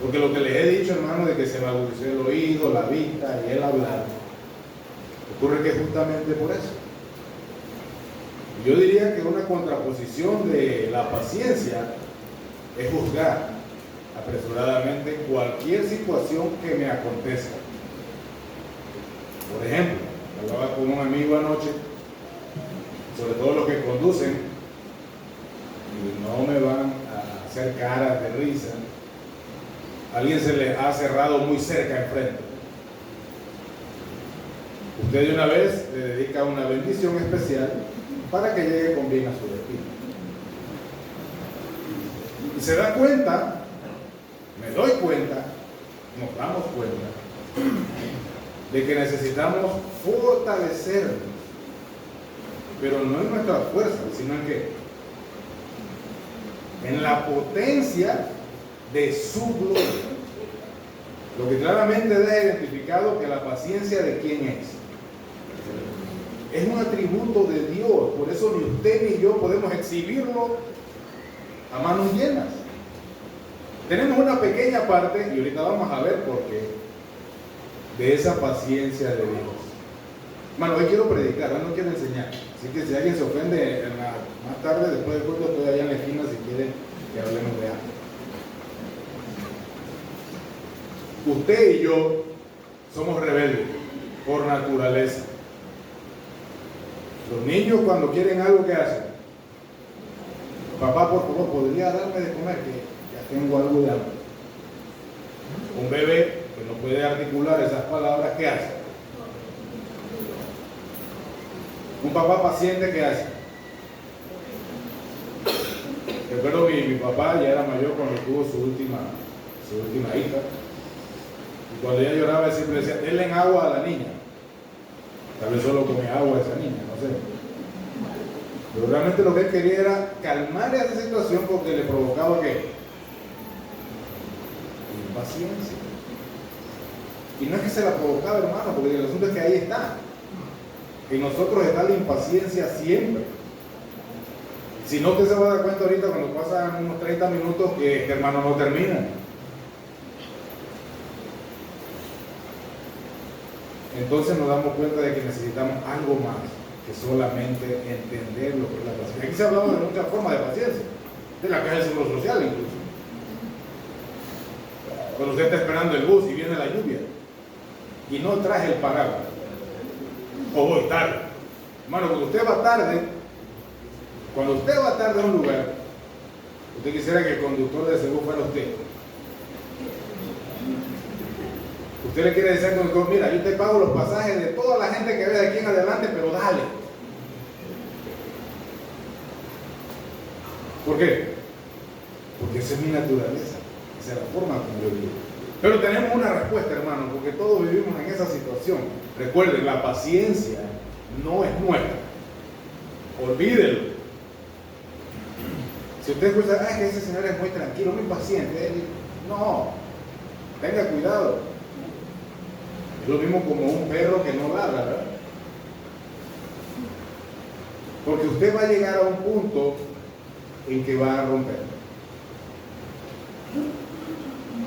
Porque lo que les he dicho, hermano, de que se me agudició el oído, la vista y el hablar, ocurre que justamente por eso. Yo diría que una contraposición de la paciencia es juzgar apresuradamente cualquier situación que me acontezca. Por ejemplo, hablaba con un amigo anoche, sobre todo los que conducen, y no me van a hacer caras de risa. Alguien se le ha cerrado muy cerca enfrente. Usted de una vez le dedica una bendición especial para que llegue con bien a su destino. Y se da cuenta, me doy cuenta, nos damos cuenta, de que necesitamos fortalecernos, pero no en nuestra fuerza, sino en qué? En la potencia de su gloria. Lo que claramente deja identificado que la paciencia de quién es un atributo de Dios. Por eso ni usted ni yo podemos exhibirlo a manos llenas. Tenemos una pequeña parte, y ahorita vamos a ver por qué, de esa paciencia de Dios. Hermano, hoy quiero predicar, hoy no quiero enseñar. Así que si alguien se ofende más tarde, después del culto, estoy allá en la esquina si quiere que hablemos de algo. Usted y yo somos rebeldes por naturaleza. Los niños cuando quieren algo, ¿qué hacen? Papá, por favor, ¿podría darme de comer? Que ya tengo algo de hambre. Un bebé que no puede articular esas palabras, ¿qué hace? Un papá paciente, ¿qué hace? Recuerdo mi papá ya era mayor cuando tuvo su última hija. Y cuando ella lloraba, él siempre decía, denle agua a la niña. Tal vez solo comía agua a esa niña, no sé. Pero realmente lo que él quería era calmar esa situación porque le provocaba ¿qué? Impaciencia. Y no es que se la provocaba, hermano, porque el asunto es que ahí está. En nosotros está la impaciencia siempre. Si no, usted se va a dar cuenta ahorita cuando pasan unos 30 minutos que este hermano no termina. Entonces nos damos cuenta de que necesitamos algo más que solamente entender lo que es la paciencia. Aquí se ha hablado de muchas formas de paciencia, de la caja del seguro social incluso. Cuando usted está esperando el bus y viene la lluvia y no traje el paraguas, o voy tarde. Hermano, cuando usted va tarde a un lugar, usted quisiera que el conductor de seguro fuera usted. Usted le quiere decir al conductor, mira, yo te pago los pasajes de toda la gente que ve de aquí en adelante, pero dale. ¿Por qué? Porque esa es mi naturaleza, esa es la forma como yo vivo. Pero tenemos una respuesta, hermano, porque todos vivimos en esa situación. Recuerden, la paciencia no es nuestra. Olvídelo. Si usted escucha, que ese señor es muy tranquilo, muy paciente, no, tenga cuidado. Es lo mismo como un perro que no ladra, ¿verdad? Porque usted va a llegar a un punto en que va a romper.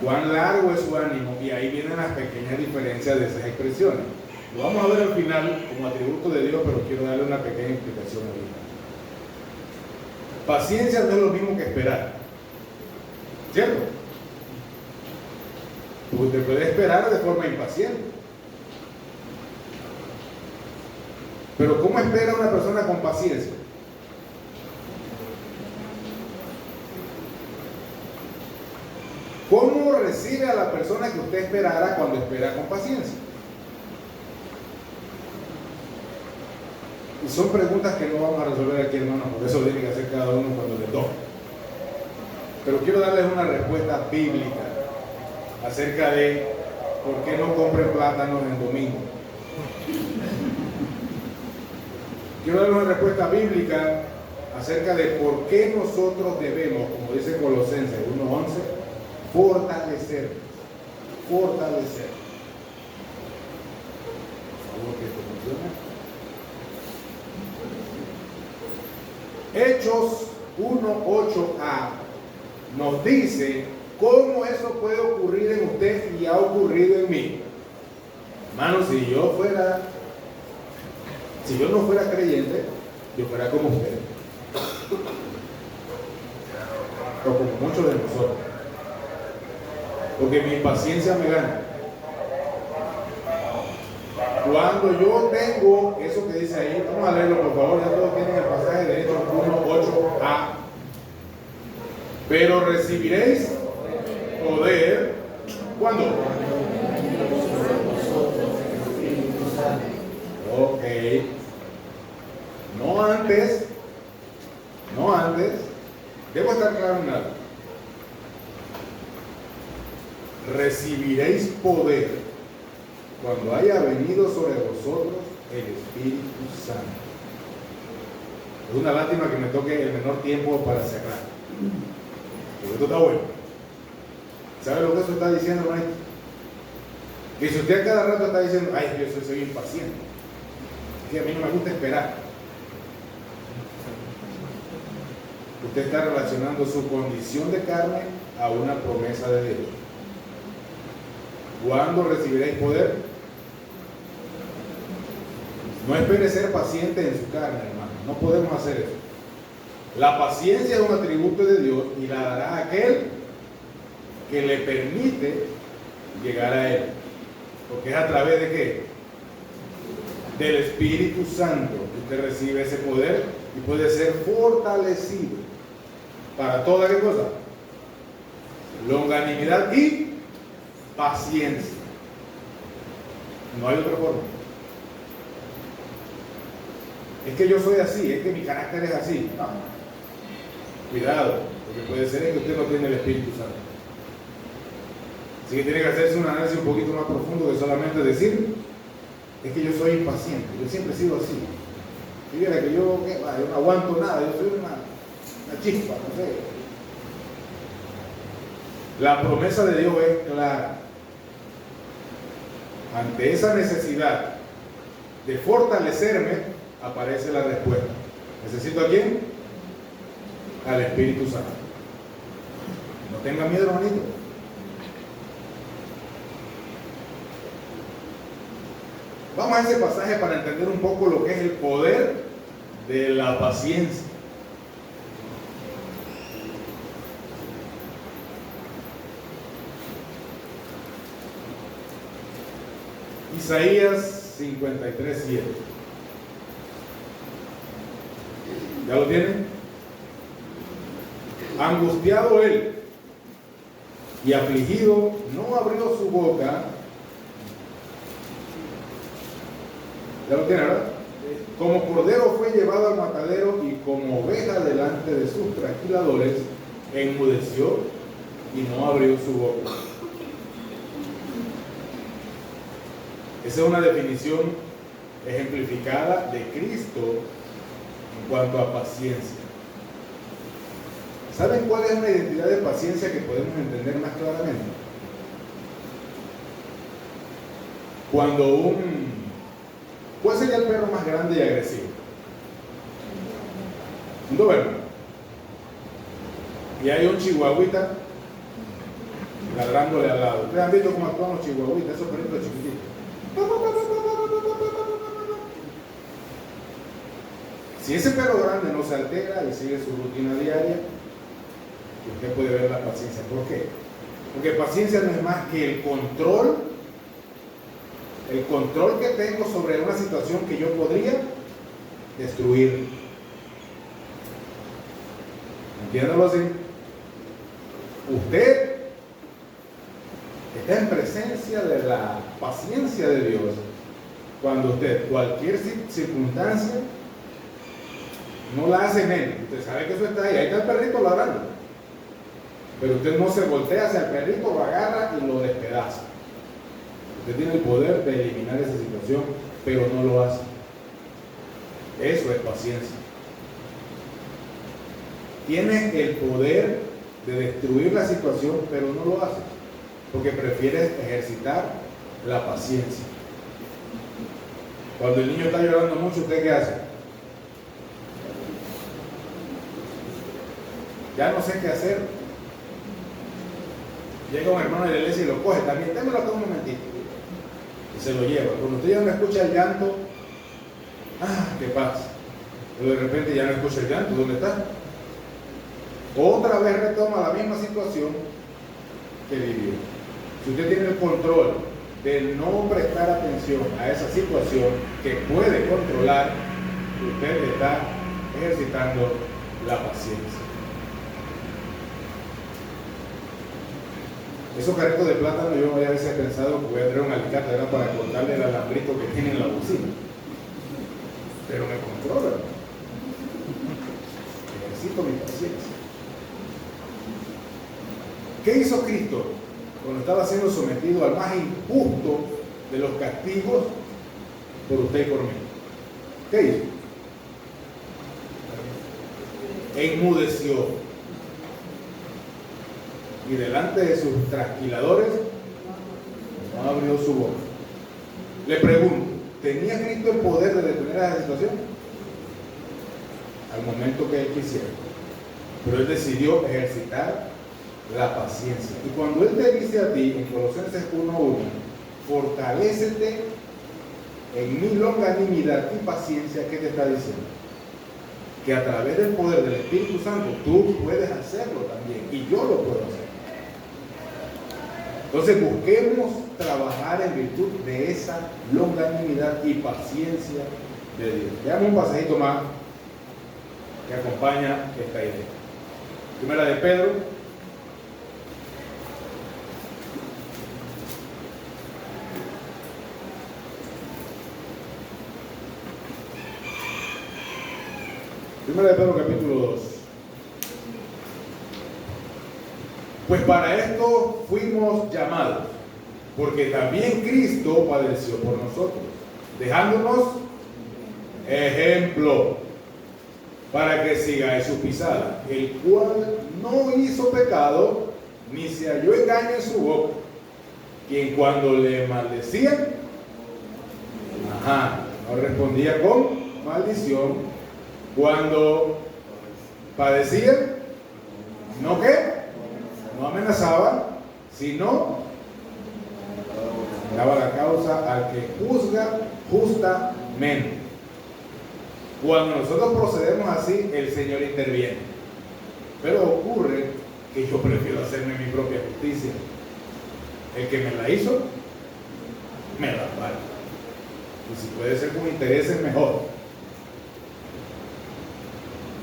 Cuán largo es su ánimo, y ahí vienen las pequeñas diferencias de esas expresiones. Lo vamos a ver al final como atributo de Dios, pero quiero darle una pequeña explicación ahorita. Paciencia no es lo mismo que esperar, ¿cierto? Usted puede esperar de forma impaciente. Pero ¿cómo espera una persona con paciencia? ¿Cómo recibe a la persona que usted esperará cuando espera con paciencia? Y son preguntas que no vamos a resolver aquí, hermanos, por eso tiene que hacer cada uno cuando le toque. Pero quiero darles una respuesta bíblica acerca de por qué no compren plátanos en domingo. Quiero darles una respuesta bíblica acerca de por qué nosotros debemos, como dice Colosenses 1:11, fortalecer. Por favor, que esto funcione. Hechos 1:8a nos dice ¿Cómo eso puede ocurrir en usted y ha ocurrido en mí? Hermano, si yo no fuera creyente, yo fuera como usted. O como muchos de nosotros. Porque mi impaciencia me gana. Cuando yo tengo eso que dice ahí, vamos a leerlo por favor, ya todos tienen el pasaje de Hechos 1:8a. Pero recibiréis poder, ¿cuándo? Ok. No antes. Debo estar claro en algo. Recibiréis poder cuando haya venido sobre vosotros el Espíritu Santo. Es una lástima que me toque el menor tiempo para cerrar. Pero esto está bueno. ¿Sabe lo que eso está diciendo, hermanito? Que si usted a cada rato está diciendo, ay, yo soy impaciente, que a mí no me gusta esperar, usted está relacionando su condición de carne a una promesa de Dios. ¿Cuándo recibiréis poder? No espere ser paciente en su carne, hermano. No podemos hacer eso. La paciencia es un atributo de Dios y la dará aquel que le permite llegar a Él. Porque es a través de ¿qué? Del Espíritu Santo que usted recibe ese poder y puede ser fortalecido para toda ¿qué cosa? Longanimidad y paciencia. No hay otra forma. Es que yo soy así, es que mi carácter es así. No. Cuidado, porque puede ser que usted no tiene el Espíritu Santo. Así que tiene que hacerse un análisis un poquito más profundo que solamente decir, es que yo soy impaciente, yo siempre he sido así. Y viera que yo no aguanto nada, yo soy una chispa, no sé. La promesa de Dios es clara. Ante esa necesidad de fortalecerme, aparece la respuesta. ¿Necesito a quién? Al Espíritu Santo. No tenga miedo, hermanito. Vamos a ese pasaje para entender un poco lo que es el poder de la paciencia. Isaías 53:7. ¿Ya lo tienen? Angustiado él y afligido, no abrió su boca. ¿Ya lo tienen, verdad? Como cordero fue llevado al matadero y como oveja delante de sus trasquiladores, enmudeció y no abrió su boca. Esa es una definición ejemplificada de Cristo en cuanto a paciencia. ¿Saben cuál es una identidad de paciencia que podemos entender más claramente? Cuando ¿cuál sería el perro más grande y agresivo? Un doberman. Y hay un chihuahuita ladrándole al lado. ¿Ustedes han visto cómo actúan los chihuahuitas, esos perritos chiquititos? Si ese perro grande no se altera y sigue su rutina diaria, usted puede ver la paciencia. ¿Por qué? Porque paciencia no es más que el control que tengo sobre una situación que yo podría destruir. Entiéndalo así. Usted está en presencia de la paciencia de Dios cuando usted cualquier circunstancia no la hace en él. Usted sabe que eso está ahí está el perrito ladrando, pero usted no se voltea hacia el perrito, lo agarra y lo despedaza. Usted tiene el poder de eliminar esa situación, pero no lo hace. Eso es paciencia. Tiene el poder de destruir la situación, pero no lo hace, porque prefiere ejercitar la paciencia. Cuando el niño está llorando mucho, ¿usted qué hace? Ya no sé qué hacer. Llega un hermano de la iglesia y lo coge también, démelo acá un momentito. Y se lo lleva. Cuando usted ya no escucha el llanto, qué pasa. Pero de repente ya no escucha el llanto, ¿dónde está? Otra vez retoma la misma situación que vivió. Si usted tiene el control de no prestar atención a esa situación que puede controlar, usted está ejercitando la paciencia. Esos carritos de plátano, yo a veces he pensado que voy a traer un alicate para cortarle el alambrito que tiene en la bocina, pero me controla. Ejercito mi paciencia. ¿Qué hizo Cristo cuando estaba siendo sometido al más injusto de los castigos por usted y por mí? ¿Qué hizo? Enmudeció. Y delante de sus trasquiladores no abrió su boca. Le pregunto, ¿tenía Cristo el poder de detener a esa situación? Al momento que él quisiera. Pero él decidió ejercitar la paciencia. Y cuando él te dice a ti en Colosenses 1:1, fortalécete en mi longanimidad y paciencia, ¿qué te está diciendo? Que a través del poder del Espíritu Santo tú puedes hacerlo también, y yo lo puedo hacer. Entonces busquemos trabajar en virtud de esa longanimidad y paciencia de Dios. Veamos un pasajito más que acompaña esta idea. Primera de Pedro. Primera de Pedro capítulo 2. Pues para esto fuimos llamados, porque también Cristo padeció por nosotros, dejándonos ejemplo para que sigáis su pisada, el cual no hizo pecado, ni se halló engaño en su boca, quien cuando le maldecían, no respondía con maldición, cuando padecían, ¿no qué? No amenazaba, sino daba la causa al que juzga justamente. Cuando nosotros procedemos así, el Señor interviene. Pero ocurre que yo prefiero hacerme mi propia justicia. El que me la hizo, me la vale. Y si puede ser con intereses, mejor.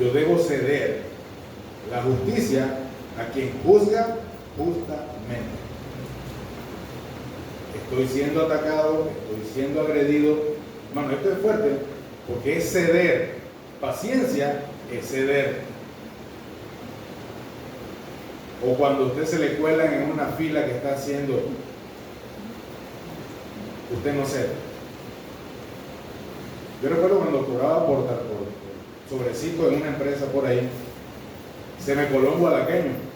Yo debo ceder la justicia a quien juzga justamente. Estoy siendo atacado, estoy siendo agredido. Hermano, esto es fuerte porque es ceder. Paciencia es ceder. O cuando a usted se le cuelan en una fila que está haciendo, usted no cede. Yo recuerdo cuando cobraba por sobrecito en una empresa por ahí, se me coló un guadaqueño.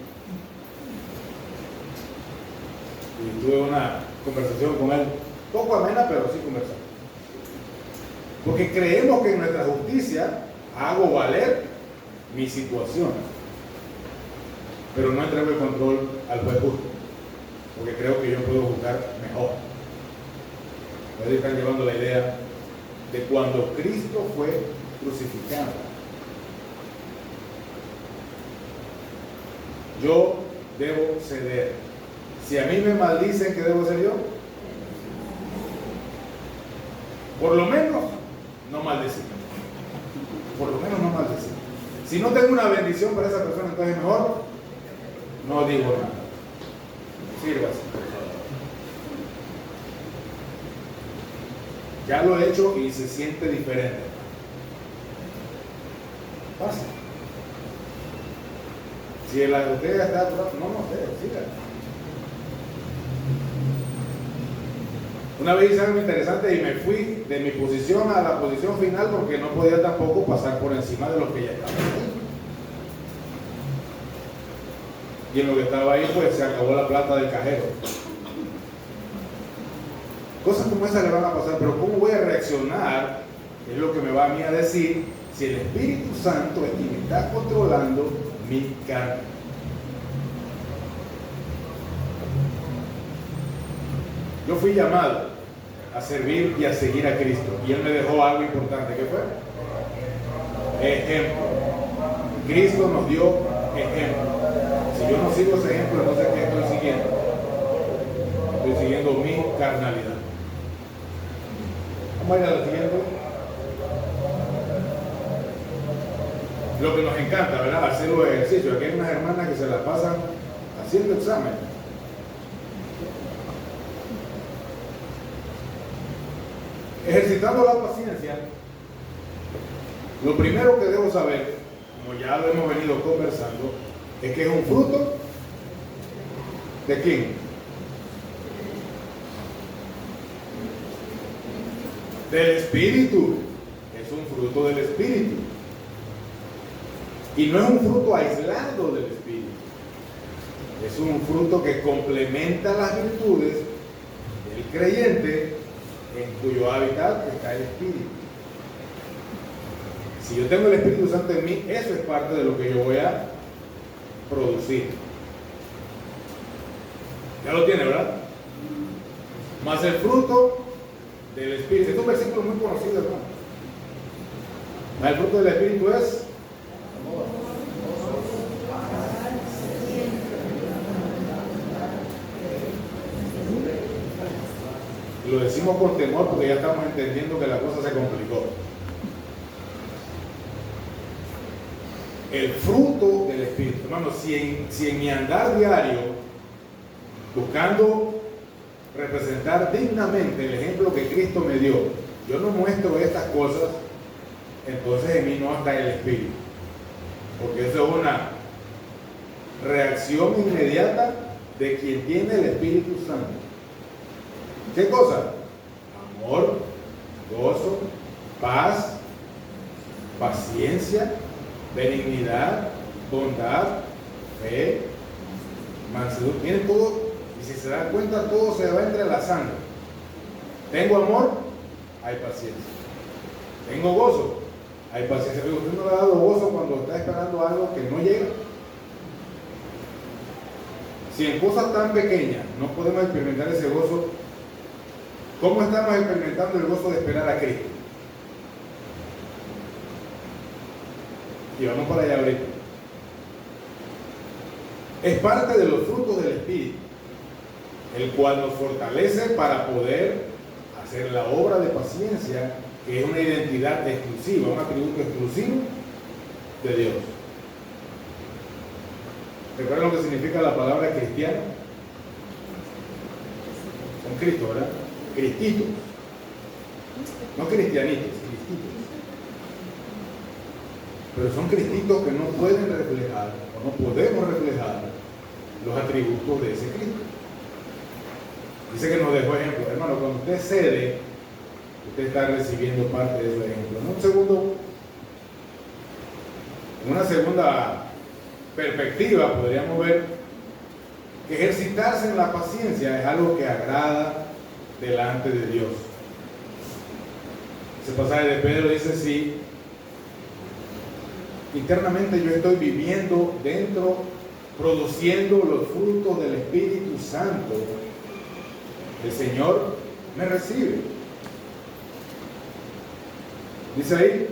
Y tuve una conversación con él, poco amena, pero sí conversar. Porque creemos que en nuestra justicia hago valer mi situación, pero no entrego el control al juez justo, porque creo que yo puedo juzgar mejor. Ustedes están llevando la idea de cuando Cristo fue crucificado. Yo debo ceder. Si a mí me maldicen, ¿qué debo hacer yo? Por lo menos no maldecir. Por lo menos no maldecir. Si no tengo una bendición para esa persona, entonces mejor no digo nada. Sírvase, por favor. Ya lo he hecho y se siente diferente. Pasa. Si el usted está atrás, no, siga. Una vez hice algo interesante y me fui de mi posición a la posición final porque no podía tampoco pasar por encima de los que ya estaban ahí. Y en lo que estaba ahí, pues se acabó la plata del cajero. Cosas como esas le van a pasar, pero ¿cómo voy a reaccionar? Es lo que me va a mí a decir si el Espíritu Santo es quien está controlando mi carne. Yo fui llamado a servir y a seguir a Cristo. Y Él me dejó algo importante. ¿Qué fue? Ejemplo. Cristo nos dio ejemplo. Si yo no sigo ese ejemplo, entonces ¿qué estoy siguiendo? Estoy siguiendo mi carnalidad. Vamos a ir a la siguiente. Lo que nos encanta, ¿verdad? Hacer los ejercicios. Aquí hay unas hermanas que se las pasan haciendo examen. Ejercitando la paciencia, lo primero que debo saber, como ya lo hemos venido conversando, es que es un fruto ¿de quién? Del Espíritu. Es un fruto del Espíritu. Y no es un fruto aislado del Espíritu. Es un fruto que complementa las virtudes del creyente en cuyo hábitat está el Espíritu. Si yo tengo el Espíritu Santo en mí, eso es parte de lo que yo voy a producir. Ya lo tiene, ¿verdad? Más el fruto del Espíritu. Este es un versículo muy conocido, hermano. Más el fruto del Espíritu es lo decimos con temor porque ya estamos entendiendo que la cosa se complicó. El fruto del Espíritu, hermano, si en mi andar diario, buscando representar dignamente el ejemplo que Cristo me dio, yo no muestro estas cosas, entonces en mí no está el Espíritu. Porque eso es una reacción inmediata de quien tiene el Espíritu Santo. ¿Qué cosa? Amor, gozo, paz, paciencia, benignidad, bondad, fe, mansedumbre. Tiene todo, y si se dan cuenta, todo se va entrelazando. Tengo amor, hay paciencia. Tengo gozo, hay paciencia. Pero usted no le ha dado gozo cuando está esperando algo que no llega. Si en cosas tan pequeñas no podemos experimentar ese gozo, ¿cómo estamos experimentando el gozo de esperar a Cristo? Y vamos para allá ahorita. Es parte de los frutos del Espíritu, el cual nos fortalece para poder hacer la obra de paciencia, que es una identidad exclusiva, un atributo exclusivo de Dios. ¿Recuerdan lo que significa la palabra cristiano? Son Cristo, ¿verdad? Cristitos, no cristianitos, cristitos. Pero son cristitos que no pueden reflejar, o no podemos reflejar, los atributos de ese Cristo. Dice que nos dejó ejemplo. Hermano, cuando usted cede, usted está recibiendo parte de su ejemplo. En una segunda perspectiva, podríamos ver que ejercitarse en la paciencia es algo que agrada delante de Dios. Ese pasaje de Pedro dice: si internamente yo estoy viviendo dentro, produciendo los frutos del Espíritu Santo, el Señor me recibe. Dice ahí,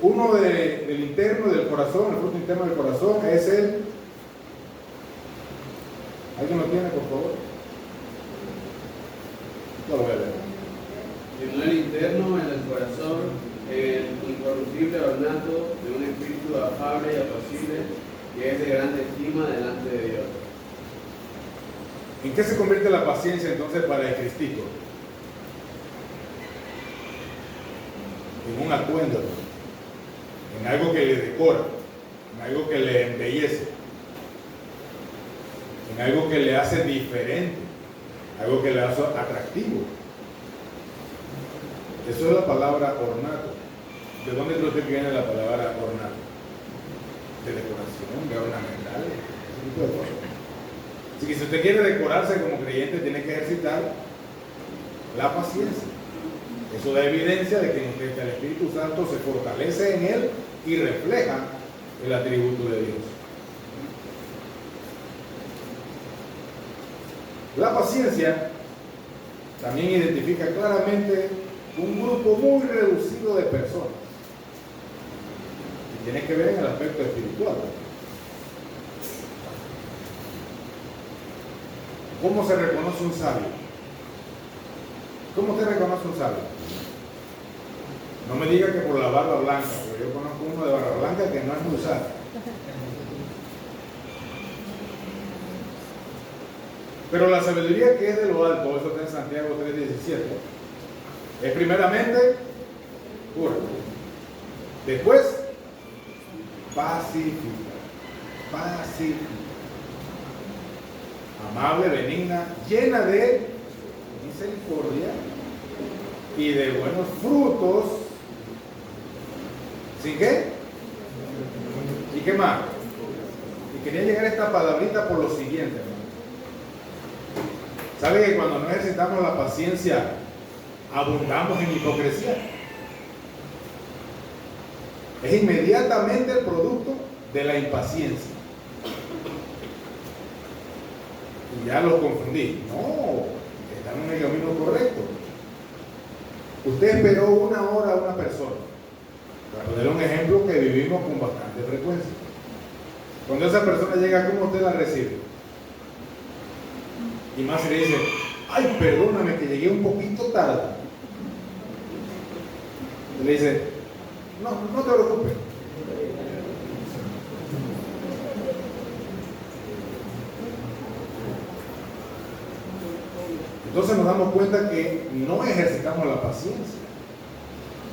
uno del interno del corazón, el fruto interno del corazón es el... ¿Alguien lo tiene, por favor? Yo lo voy a leer. Sino el interno, en el corazón, el incorruptible ornato de un espíritu afable y apacible, que es de grande estima delante de Dios. ¿En qué se convierte la paciencia entonces para el cristito? En un atuendo, en algo que le decora, en algo que le embellece, en algo que le hace diferente, algo que le hace atractivo. Eso es la palabra ornato. ¿De dónde creo que viene la palabra ornato? De decoración, de ornamental, ese tipo de cosas. Así que si usted quiere decorarse como creyente, tiene que ejercitar la paciencia. Eso da evidencia de que en usted el Espíritu Santo se fortalece en él y refleja el atributo de Dios. La paciencia también identifica claramente un grupo muy reducido de personas. Y tiene que ver en el aspecto espiritual. ¿Cómo se reconoce un sabio? ¿Cómo se reconoce un sabio? No me diga que por la barba blanca, porque yo conozco uno de barba blanca que no es muy sabio. Pero la sabiduría que es de lo alto, eso está en Santiago 3:17, es primeramente pura. Después, pacífica. Amable, benigna, llena de misericordia y de buenos frutos. ¿Sin qué? ¿Y qué más? Y quería llegar a esta palabrita por lo siguiente, hermano. ¿Sabe que cuando no ejercitamos la paciencia, abundamos en hipocresía? Es inmediatamente el producto de la impaciencia. Y ya los confundí. No, están en el camino correcto. Usted esperó 1 hora a una persona. Para poner un ejemplo que vivimos con bastante frecuencia. Cuando esa persona llega, ¿cómo usted la recibe? Y más se le dice, ay, perdóname que llegué un poquito tarde. Y le dice, no te preocupes. Entonces nos damos cuenta que no ejercitamos la paciencia.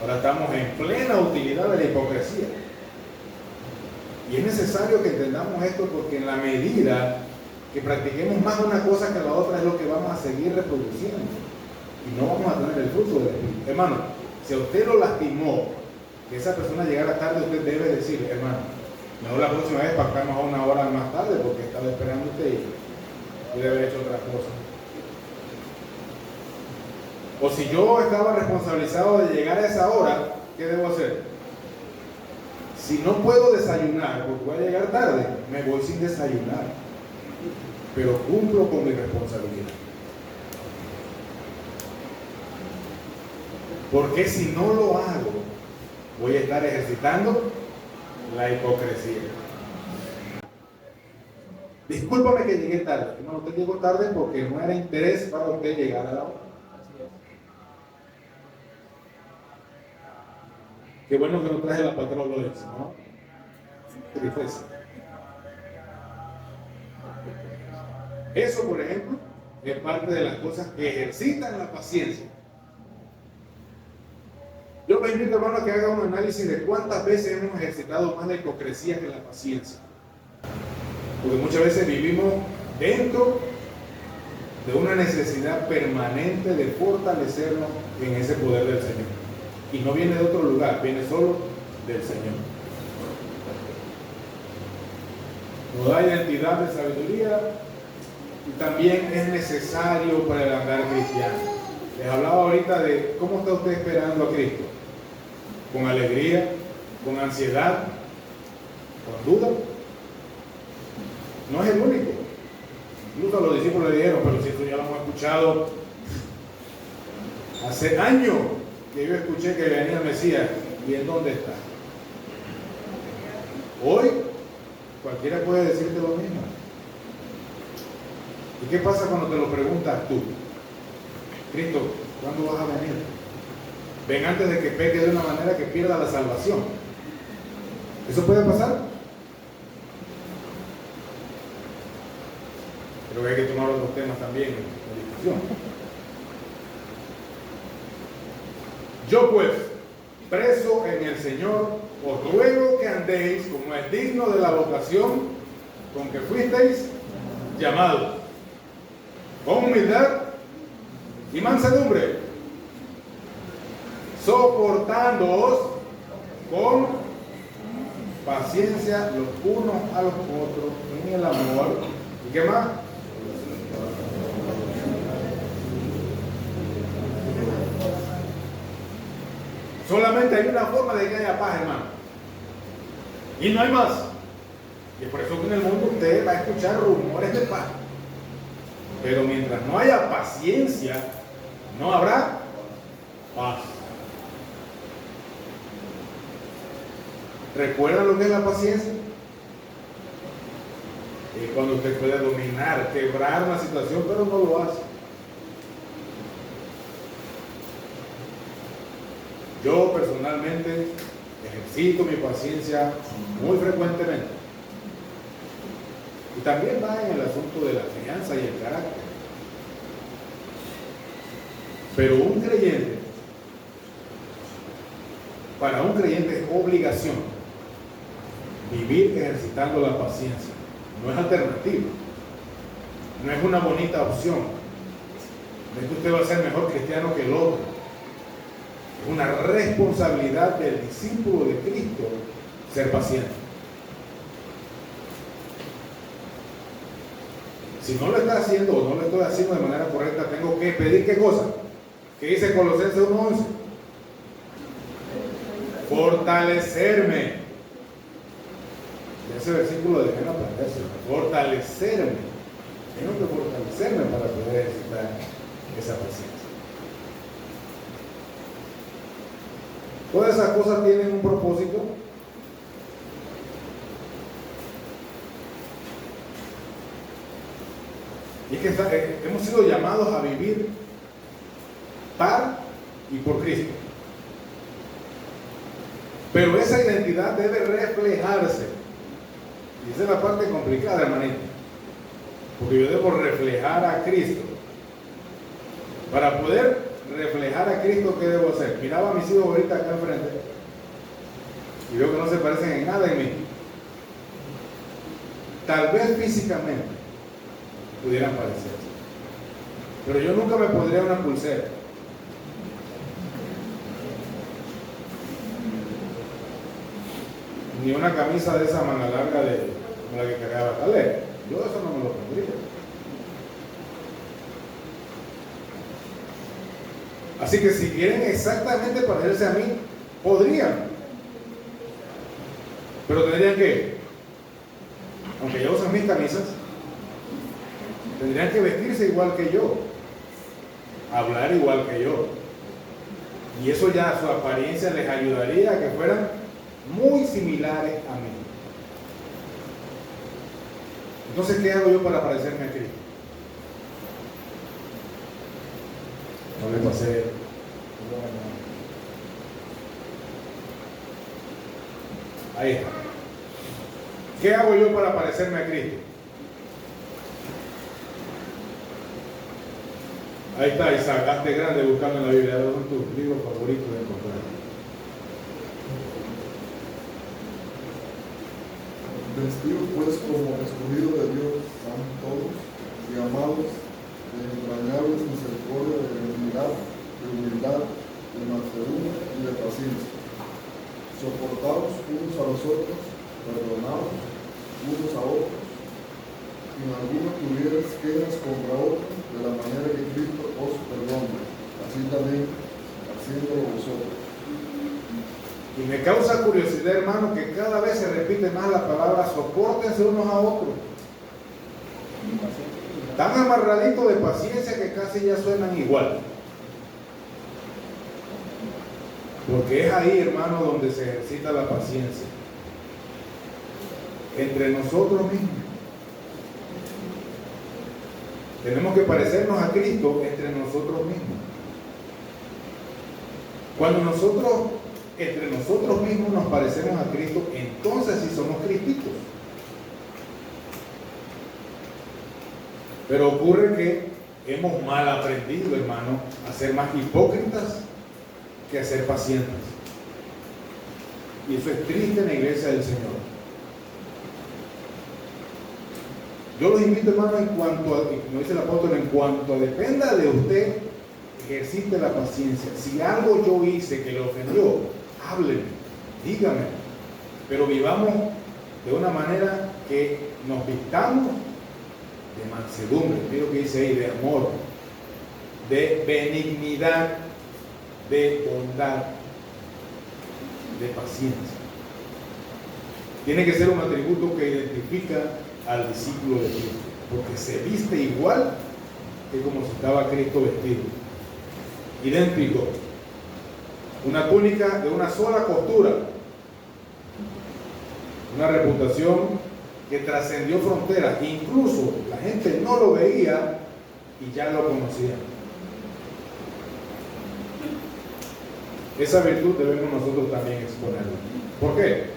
Ahora estamos en plena utilidad de la hipocresía. Y es necesario que entendamos esto porque en la medida que practiquemos más una cosa que la otra es lo que vamos a seguir reproduciendo. Y no vamos a tener el fruto del Espíritu. Hermano, si a usted lo lastimó que esa persona llegara tarde, usted debe decir, hermano, mejor la próxima vez pactamos a 1 hora más tarde porque estaba esperando usted y pude haber hecho otra cosa. O si yo estaba responsabilizado de llegar a esa hora, ¿qué debo hacer? Si no puedo desayunar porque voy a llegar tarde, me voy sin desayunar. Pero cumplo con mi responsabilidad. Porque si no lo hago, voy a estar ejercitando la hipocresía. Discúlpame que llegué tarde. No, usted llegó tarde porque no era interés para usted llegar a la hora. Qué bueno que no traje la patrona de eso, ¿no? Tristeza. Eso, por ejemplo, es parte de las cosas que ejercitan la paciencia. Yo les invito, hermano, a que haga un análisis de cuántas veces hemos ejercitado más la hipocresía que la paciencia. Porque muchas veces vivimos dentro de una necesidad permanente de fortalecernos en ese poder del Señor. Y no viene de otro lugar, viene solo del Señor. Nos da identidad de sabiduría y también es necesario para el andar cristiano. Les hablaba ahorita de cómo está usted esperando a Cristo. ¿Con alegría? ¿Con ansiedad? ¿Con duda? No es el único. Incluso los discípulos le dijeron, pero si esto ya lo hemos escuchado hace años que yo escuché que venía el Mesías, ¿y en dónde está? Hoy cualquiera puede decirte lo mismo. ¿Y qué pasa cuando te lo preguntas tú? Cristo, ¿cuándo vas a venir? Ven antes de que peque de una manera que pierda la salvación. ¿Eso puede pasar? Creo que hay que tomar otros temas también en la discusión. Yo pues, preso en el Señor, os ruego que andéis como es digno de la vocación con que fuisteis llamados, con humildad y mansedumbre, soportándoos con paciencia los unos a los otros en el amor. ¿Y qué más? Solamente hay una forma de que haya paz, hermano. Y no hay más. Y es por eso que en el mundo usted va a escuchar rumores de paz. Pero mientras no haya paciencia, no habrá paz. ¿Recuerda lo que es la paciencia? Es cuando usted puede dominar, quebrar una situación, pero no lo hace. Yo personalmente ejercito mi paciencia muy frecuentemente. Y también va en el asunto de la crianza y el carácter. Pero para un creyente es obligación vivir ejercitando la paciencia. No es alternativa. No es una bonita opción. No es que usted va a ser mejor cristiano que el otro. Es una responsabilidad del discípulo de Cristo ser paciente. Si no lo está haciendo o no lo estoy haciendo de manera correcta, tengo que pedir ¿qué cosa? ¿Qué dice Colosenses 1:11? Fortalecerme. Ese versículo de no aprenderse. Fortalecerme. Tengo que fortalecerme para poder ejercitar esa paciencia. Todas esas cosas tienen un propósito. Y es que hemos sido llamados a vivir para y por Cristo. Pero esa identidad debe reflejarse. Y esa es la parte complicada, hermanito. Porque yo debo reflejar a Cristo. Para poder reflejar a Cristo, ¿qué debo hacer? Miraba a mis hijos ahorita acá enfrente y veo que no se parecen en nada en mí. Tal vez físicamente pudieran parecerse, pero yo nunca me pondría una pulsera. Ni una camisa de esa manga larga como la que cargaba Caleb. Yo eso no me lo pondría. Así que si quieren exactamente parecerse a mí, podrían. Pero tendrían que, aunque ya usan mis camisas, tendrían que vestirse igual que yo, hablar igual que yo. Y eso ya, su apariencia les ayudaría a que fueran muy similares a mí. Entonces, ¿qué hago yo para parecerme a Cristo? No le pasé. Ahí está. ¿Qué hago yo para parecerme a Cristo? Ahí está Isaac, hazte grande buscando en la Biblia. ¿Dónde son tus libros favoritos de encontrar? Vestidos pues como escogidos de Dios, son todos y amados de entrañables misericordia, de humildad, de mansedumbre y de paciencia, soportados unos a los otros, perdonados unos a otros, si en alguno tuvieras quejas contra otro, de la manera que Cristo os perdona, así también haciéndolo vosotros. Y me causa curiosidad, hermano, que cada vez se repite más la palabra sopórtense unos a otros. Tan amarraditos de paciencia que casi ya suenan igual. Porque es ahí, hermano, donde se ejercita la paciencia. Entre nosotros mismos. Tenemos que parecernos a Cristo entre nosotros mismos. Cuando entre nosotros mismos nos parecemos a Cristo, entonces sí somos cristitos. Pero ocurre que hemos mal aprendido, hermano, a ser más hipócritas que a ser pacientes. Y eso es triste en la iglesia del Señor. Yo los invito, hermano, en cuanto a, como dice el apóstol, en cuanto dependa de usted, ejercite la paciencia. Si algo yo hice que le ofendió, hábleme, dígame, pero vivamos de una manera que nos vistamos de mansedumbre, mira lo que dice ahí, de amor, de benignidad, de bondad, de paciencia. Tiene que ser un atributo que identifica al discípulo de Cristo, porque se viste igual que como si estaba Cristo vestido. Idéntico. Una túnica de una sola costura. Una reputación que trascendió fronteras. Incluso la gente no lo veía y ya lo conocía. Esa virtud debemos nosotros también exponerla. ¿Por qué?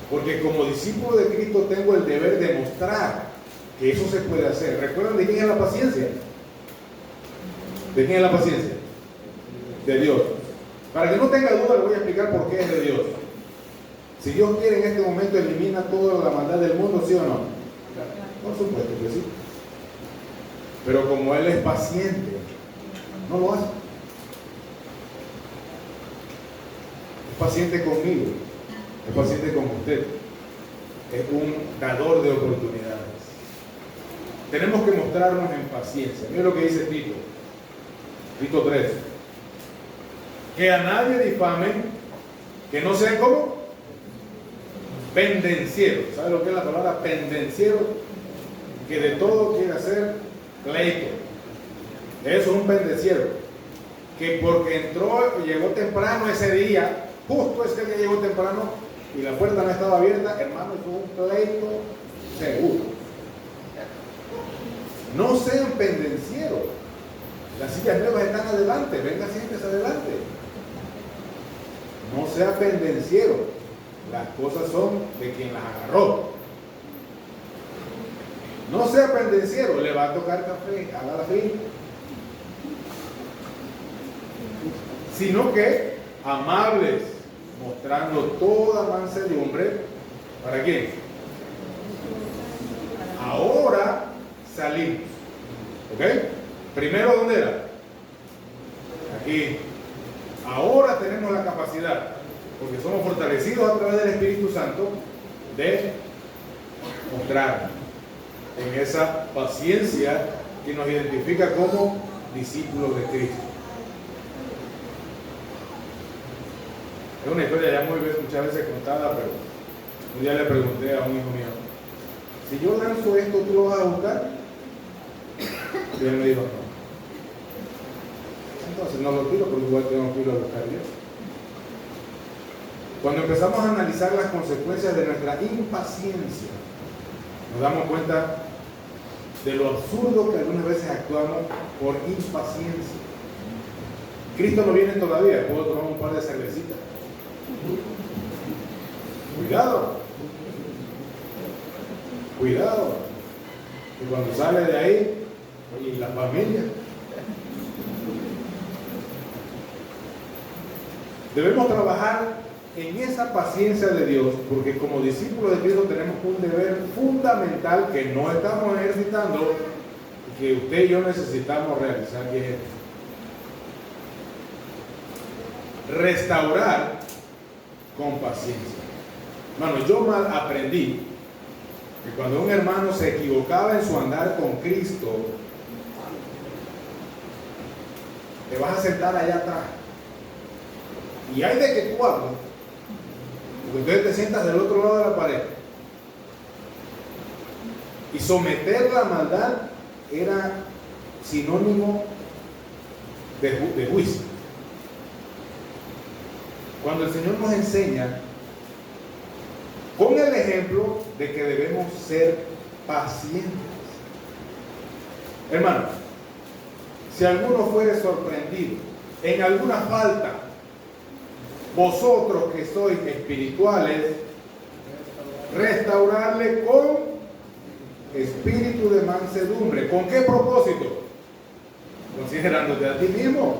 Porque como discípulo de Cristo tengo el deber de mostrar que eso se puede hacer. ¿Recuerdan de quién es la paciencia? ¿De quién es la paciencia? De Dios. Para que no tenga duda, le voy a explicar por qué es de Dios. Si Dios quiere en este momento elimina toda la maldad del mundo, ¿sí o no? Por supuesto que sí. Pero como Él es paciente, no lo hace. Es paciente conmigo, es paciente con usted. Es un dador de oportunidades. Tenemos que mostrarnos en paciencia. Mira lo que dice Tito. Tito 3. Que a nadie difamen, que no sean como pendencieros. ¿Sabe lo que es la palabra pendenciero? Que de todo quiere hacer pleito. Eso es un pendenciero. Que porque entró y llegó temprano ese día, justo ese día llegó temprano y la puerta no estaba abierta, hermano, es un pleito seguro. No sean pendencieros. Las sillas nuevas están adelante, venga, siéntese adelante. No sea pendenciero. Las cosas son de quien las agarró. No sea pendenciero, le va a tocar café, haga la fila. Sino que amables, mostrando toda mansedumbre. ¿Para quién? Ahora salimos. ¿Ok? Primero, ¿dónde era? Aquí. Ahora tenemos la capacidad, porque somos fortalecidos a través del Espíritu Santo, de mostrar en esa paciencia que nos identifica como discípulos de Cristo. Es una historia ya muchas veces contada, pero un día le pregunté a un hijo mío, si yo lanzo esto, ¿tú lo vas a buscar? Y él me dijo, no. Entonces no lo tiro, porque igual tengo que irlo a buscar yo. Cuando empezamos a analizar las consecuencias de nuestra impaciencia, nos damos cuenta de lo absurdo que algunas veces actuamos por impaciencia. Cristo no viene todavía, puedo tomar un par de cervecitas. Cuidado. Cuidado. Y cuando sale de ahí, oye, ¿y la familia? Debemos trabajar en esa paciencia de Dios, porque como discípulos de Cristo tenemos un deber fundamental que no estamos ejercitando y que usted y yo necesitamos realizar, que es restaurar con paciencia. Hermano, yo mal aprendí que cuando un hermano se equivocaba en su andar con Cristo, te vas a sentar allá atrás. Y hay de que tú hables, porque entonces te sientas del otro lado de la pared. Y someter la maldad era sinónimo de juicio. Cuando el Señor nos enseña con el ejemplo de que debemos ser pacientes. Hermano, si alguno fuere sorprendido en alguna falta, vosotros que sois espirituales, restaurarle con espíritu de mansedumbre. ¿Con qué propósito? Considerándote a ti mismo,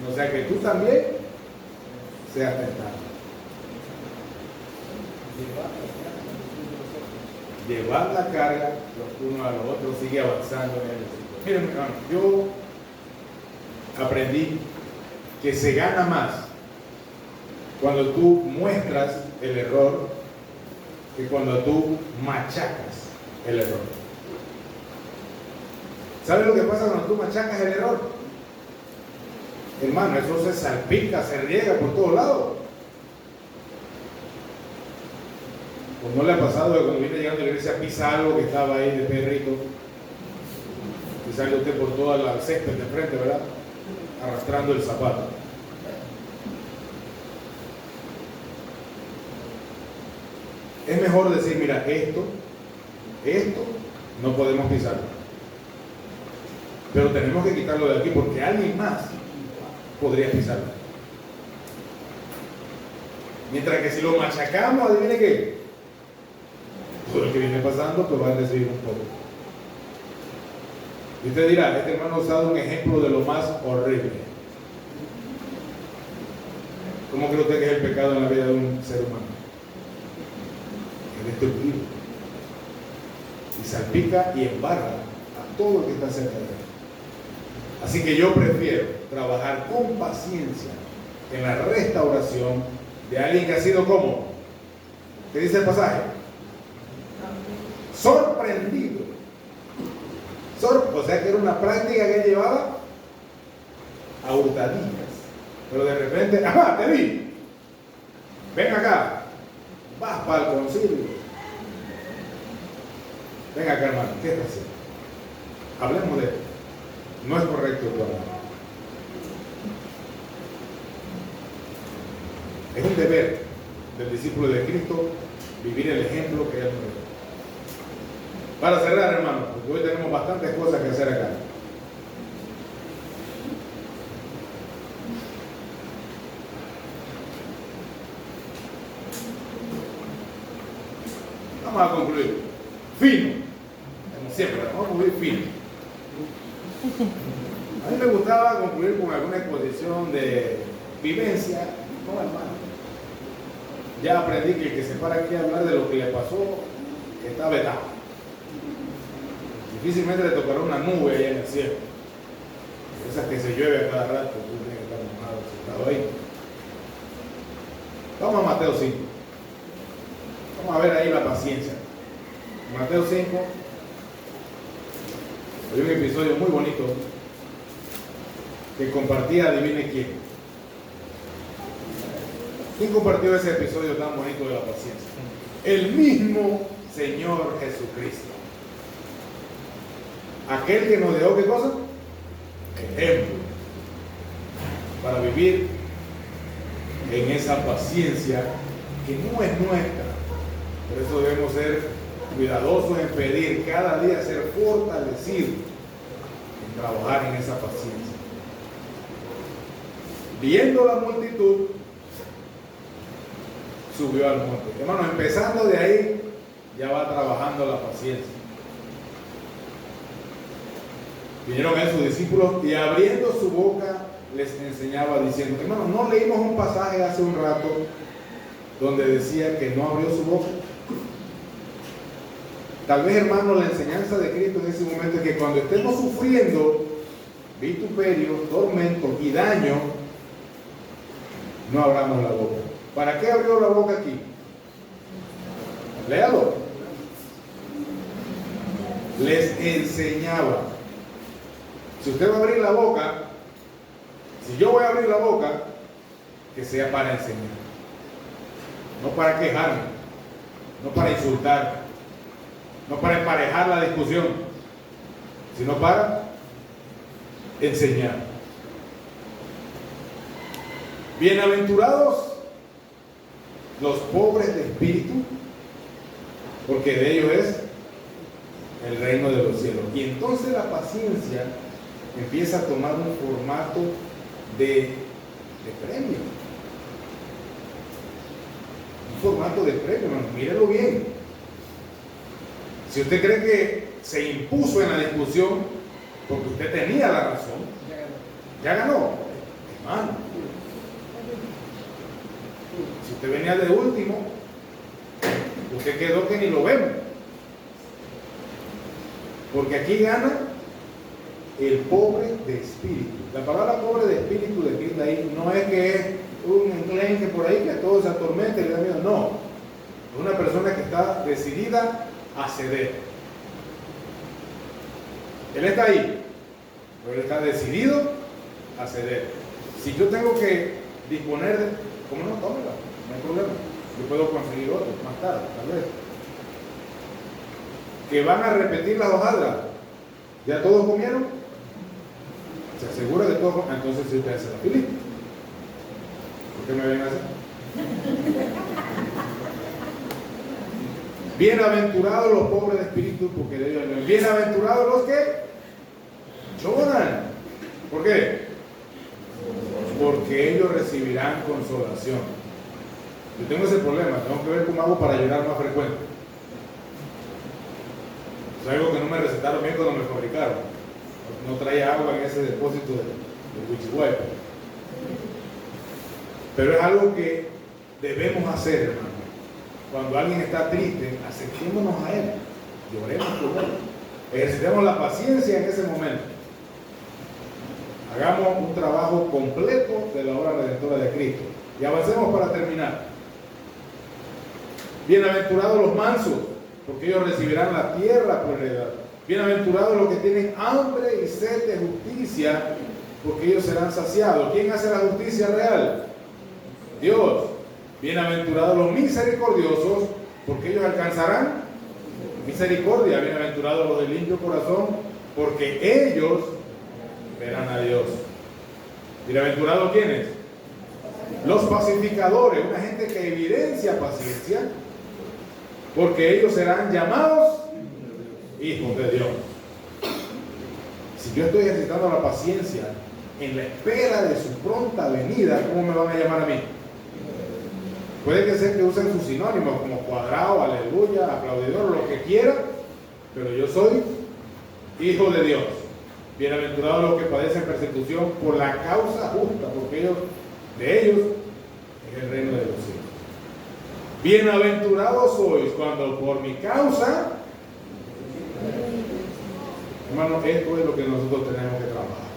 no sea que tú también seas tentado. Llevar la carga los unos a los otros, sigue avanzando en el. Miren, hermano, yo aprendí que se gana más cuando tú muestras el error que cuando tú machacas el error. ¿Sabes lo que pasa cuando tú machacas el error? Hermano, eso se salpica, se riega por todos lados. ¿O no le ha pasado que cuando viene llegando a la iglesia pisa algo que estaba ahí de perrito? Y sale usted por toda la césped de frente, ¿verdad? Arrastrando el zapato. Es mejor decir, mira, esto no podemos pisarlo. Pero tenemos que quitarlo de aquí porque alguien más podría pisarlo. Mientras que si lo machacamos, adivine qué. Todo el que viene pasando pues va a recibir un poco. Y usted dirá, este hermano ha usado un ejemplo de lo más horrible. ¿Cómo cree usted que es el pecado en la vida de un ser humano? Es destructivo. Y salpica y embarra a todo el que está cerca de él. Así que yo prefiero trabajar con paciencia en la restauración de alguien que ha sido como, ¿qué dice el pasaje? Sorprendido. O sea que era una práctica que él llevaba a hurtadillas. Pero de repente, ¡ajá! Te vi. Ven acá. Vas para el concilio. Ven acá, hermano. ¿Qué estás haciendo? Hablemos de esto. No es correcto tu amor. Es un deber del discípulo de Cristo vivir el ejemplo que Él nos dio. Para cerrar, hermanos, porque hoy tenemos bastantes cosas que hacer acá. Vamos a concluir. Fino. Como siempre, vamos a concluir fino. A mí me gustaba concluir con alguna exposición de vivencia. No, hermano. Ya aprendí que el que se para aquí a hablar de lo que le pasó está vetado. Difícilmente le tocará una nube allá en el cielo. Esas que se llueve a cada rato, tú tienes que estar mojado, sentado ahí. Vamos a Mateo 5. Vamos a ver ahí la paciencia. Mateo 5. Hay un episodio muy bonito que compartía, adivine quién. ¿Quién compartió ese episodio tan bonito de la paciencia? El mismo Señor Jesucristo. Aquel que nos dejó, ¿qué cosa? Ejemplo. Para vivir en esa paciencia que no es nuestra. Por eso debemos ser cuidadosos en pedir cada día ser fortalecidos en trabajar en esa paciencia. Viendo la multitud, subió al monte. Hermanos, empezando de ahí, ya va trabajando la paciencia. Vinieron a él sus discípulos y abriendo su boca les enseñaba diciendo, hermanos, ¿no leímos un pasaje hace un rato donde decía que no abrió su boca? Tal vez, hermano, la enseñanza de Cristo en ese momento es que cuando estemos sufriendo vituperio, tormento y daño, no abramos la boca. ¿Para qué abrió la boca aquí? Léalo. Les enseñaba. Si usted va a abrir la boca, si yo voy a abrir la boca, que sea para enseñar. No para quejarme, no para insultar, no para emparejar la discusión, sino para enseñar. Bienaventurados los pobres de espíritu, porque de ellos es el reino de los cielos. Y entonces la paciencia empieza a tomar un formato de premio. Un formato de premio, hermano. Mírelo bien. Si usted cree que se impuso en la discusión porque usted tenía la razón, ya ganó, hermano. Si usted venía de último, usted quedó que ni lo vemos. Porque aquí gana el pobre de espíritu. La palabra pobre de espíritu de Cristo ahí no es que es un enclenque por ahí que todo se atormenta y le da miedo. No. Es una persona que está decidida a ceder. Él está ahí, pero él está decidido a ceder. Si yo tengo que disponer de, ¿cómo no? Tómela, no hay problema. Yo puedo conseguir otros más tarde, tal vez. Que van a repetir las hojaldras. ¿Ya todos comieron? ¿Se asegura de todo? Entonces sí usted hace la filita. ¿Por qué me ven así? Bienaventurados los pobres de espíritu, porque de ellos viven. Bienaventurados los que lloran. ¿Por qué? Porque ellos recibirán consolación. Yo tengo ese problema, tengo que ver cómo hago para llorar más frecuente. Es algo que no me recetaron bien cuando me fabricaron. No traía agua en ese depósito de Huichihuay. Pero es algo que debemos hacer, hermano. Cuando alguien está triste, acerquémonos a él, lloremos por él, ejercitemos la paciencia en ese momento. Hagamos un trabajo completo de la obra redentora de Cristo. Y avancemos para terminar. Bienaventurados los mansos, porque ellos recibirán la tierra por heredad. Bienaventurados los que tienen hambre y sed de justicia, porque ellos serán saciados. ¿Quién hace la justicia real? Dios. Bienaventurados los misericordiosos, porque ellos alcanzarán misericordia. Bienaventurados los de limpio corazón, porque ellos verán a Dios. Bienaventurados ¿quiénes? Los pacificadores, una gente que evidencia paciencia, porque ellos serán llamados hijos de Dios. Si yo estoy ejercitando la paciencia en la espera de su pronta venida, ¿cómo me van a llamar a mí? Puede que sea que usen sus sinónimos como cuadrado, aleluya, aplaudidor, lo que quieran, pero yo soy hijo de Dios. Bienaventurados los que padecen persecución por la causa justa, porque de ellos es el reino de los cielos. Bienaventurados sois cuando por mi causa, hermano, esto es lo que nosotros tenemos que trabajar.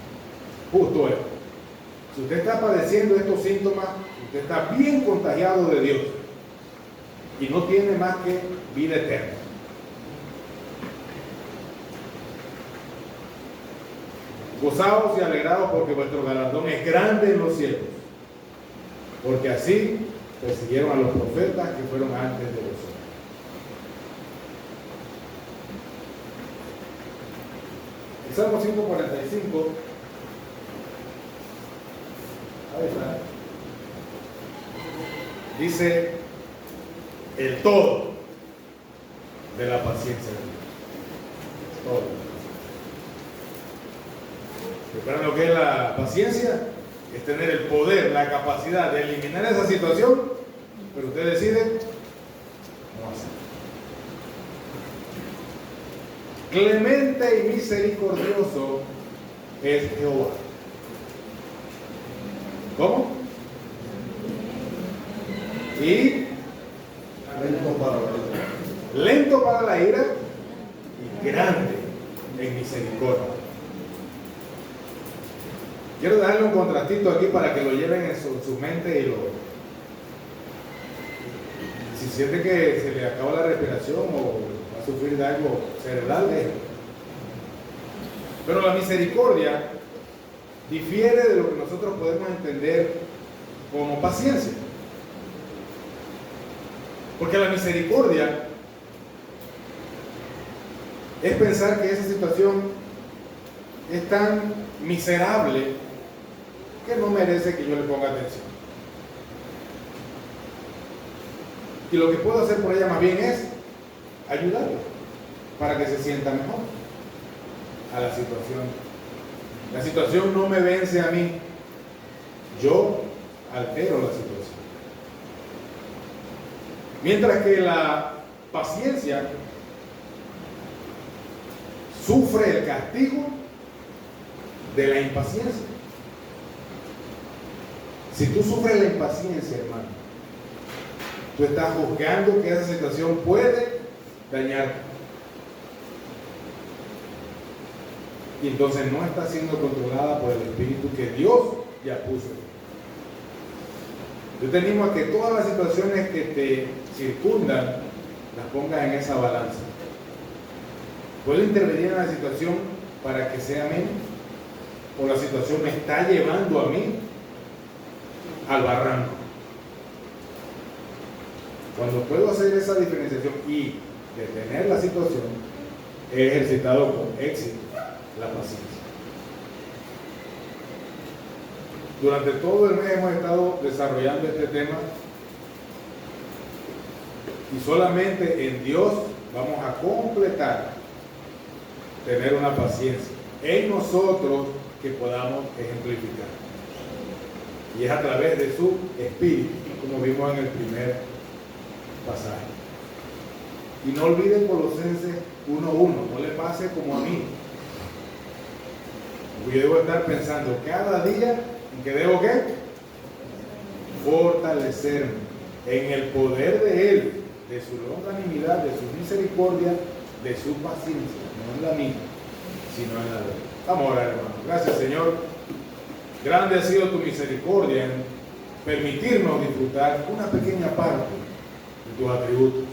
Justo esto. Si usted está padeciendo estos síntomas, usted está bien contagiado de Dios y no tiene más que vida eterna. Gozaos y alegraos porque vuestro galardón es grande en los cielos, porque así persiguieron a los profetas que fueron antes de vosotros. El Salmo 145. Ahí está. Dice el todo de la paciencia de Dios. Todo. ¿Recuerdan lo que es la paciencia? Es tener el poder, la capacidad de eliminar esa situación, pero usted decide no hacer. Clemente y misericordioso es Jehová. ¿Cómo? Y lento para la ira y grande en misericordia. Quiero darle un contrastito aquí para que lo lleven en su mente y si siente que se le acaba la respiración o va a sufrir de algo cerebral, pero la misericordia difiere de lo que nosotros podemos entender como paciencia. Porque la misericordia es pensar que esa situación es tan miserable que no merece que yo le ponga atención. Y lo que puedo hacer por ella más bien es ayudarla para que se sienta mejor a la situación. La situación no me vence a mí, yo altero la situación. Mientras que la paciencia sufre el castigo de la impaciencia. Si tú sufres la impaciencia, hermano, tú estás juzgando que esa situación puede dañarte. Y entonces no está siendo controlada por el Espíritu que Dios ya puso. Yo te animo a que todas las situaciones que te circundan las pongas en esa balanza. ¿Puedo intervenir en la situación para que sea menos? ¿O la situación me está llevando a mí al barranco? Cuando puedo hacer esa diferenciación y detener la situación, he ejercitado con éxito la paciencia. Durante todo el mes hemos estado desarrollando este tema y solamente en Dios vamos a completar tener una paciencia en nosotros que podamos ejemplificar. Y es a través de su espíritu, como vimos en el primer pasaje. Y no olviden Colosenses 1:1, no le pase como a mí. Yo debo estar pensando cada día en que debo ¿qué? Fortalecerme en el poder de Él, de su longanimidad, de su misericordia, de su paciencia, no en la mía, sino en la de Él. Vamos a orar, hermano. Gracias, Señor. Grande ha sido tu misericordia en permitirnos disfrutar una pequeña parte de tus atributos.